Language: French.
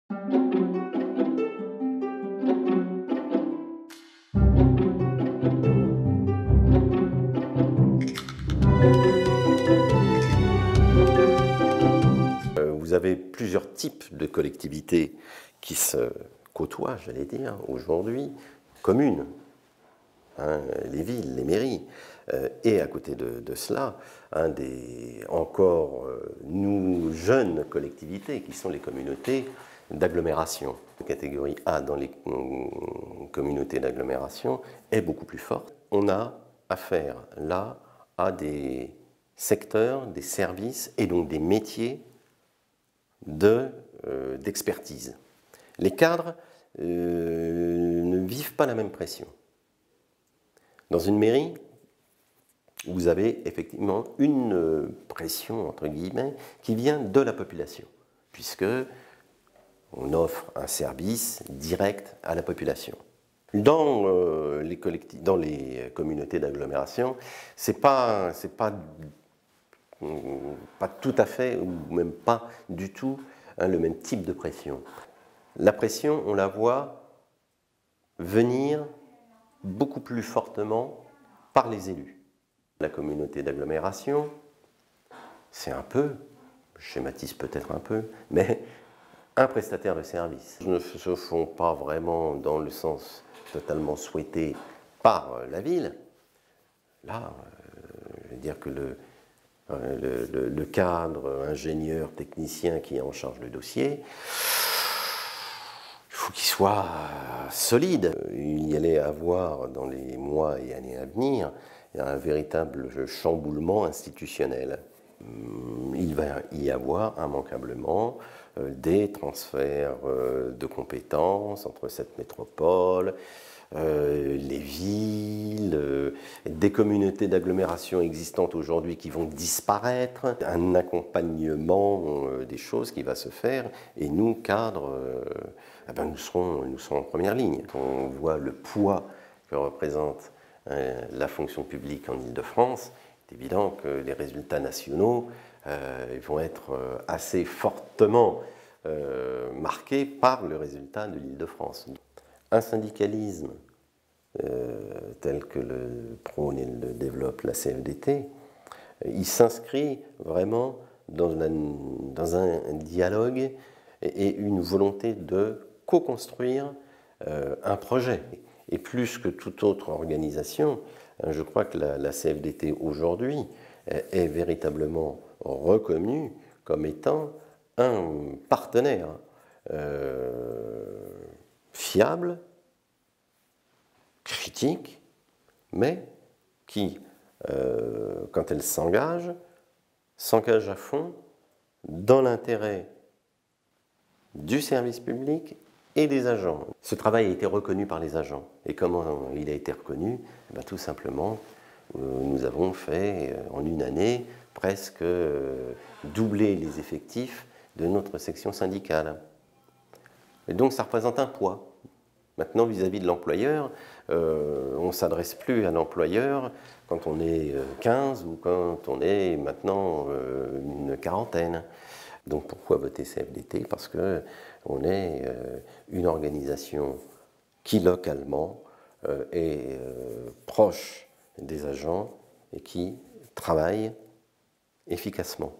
Vous avez plusieurs types de collectivités qui se côtoient, j'allais dire, aujourd'hui, communes, hein, les villes, les mairies, et à côté de cela, nous jeunes collectivités qui sont les communautés d'agglomération. La catégorie A dans les communautés d'agglomération est beaucoup plus forte. On a affaire là à des secteurs, des services et donc des métiers d'expertise. Les cadres ne vivent pas la même pression. Dans une mairie, vous avez effectivement une pression, entre guillemets, qui vient de la population, puisque on offre un service direct à la population. Dans les communautés d'agglomération, c'est pas tout à fait, ou même pas du tout, hein, le même type de pression. La pression, on la voit venir beaucoup plus fortement par les élus. La communauté d'agglomération, c'est un peu, je schématise peut-être un peu, mais un prestataire de service. Ne se font pas vraiment dans le sens totalement souhaité par la ville. Là, je veux dire que le cadre, ingénieur, technicien qui est en charge du dossier, il faut qu'il soit solide. Il y allait avoir dans les mois et années à venir un véritable chamboulement institutionnel. Il va y avoir immanquablement des transferts de compétences entre cette métropole, les villes, des communautés d'agglomération existantes aujourd'hui qui vont disparaître, un accompagnement des choses qui va se faire, et nous, cadres, nous serons en première ligne. Quand on voit le poids que représente la fonction publique en Île-de-France, c'est évident que les résultats nationaux vont être assez fortement marqués par le résultat de l'Île-de-France. Un syndicalisme tel que le prône et le développe la CFDT, il s'inscrit vraiment dans un dialogue et une volonté de co-construire un projet. Et plus que toute autre organisation, je crois que la CFDT aujourd'hui est véritablement reconnue comme étant un partenaire fiable, critique, mais qui, quand elle s'engage à fond dans l'intérêt du service public et des agents. Ce travail a été reconnu par les agents. Et comment il a été reconnu? Tout simplement, nous avons fait en une année presque doubler les effectifs de notre section syndicale. Et donc ça représente un poids. Maintenant, vis-à-vis de l'employeur, on ne s'adresse plus à l'employeur quand on est 15 ou quand on est maintenant une quarantaine. Donc pourquoi voter CFDT? Parce qu'on est une organisation qui localement est proche des agents et qui travaille efficacement.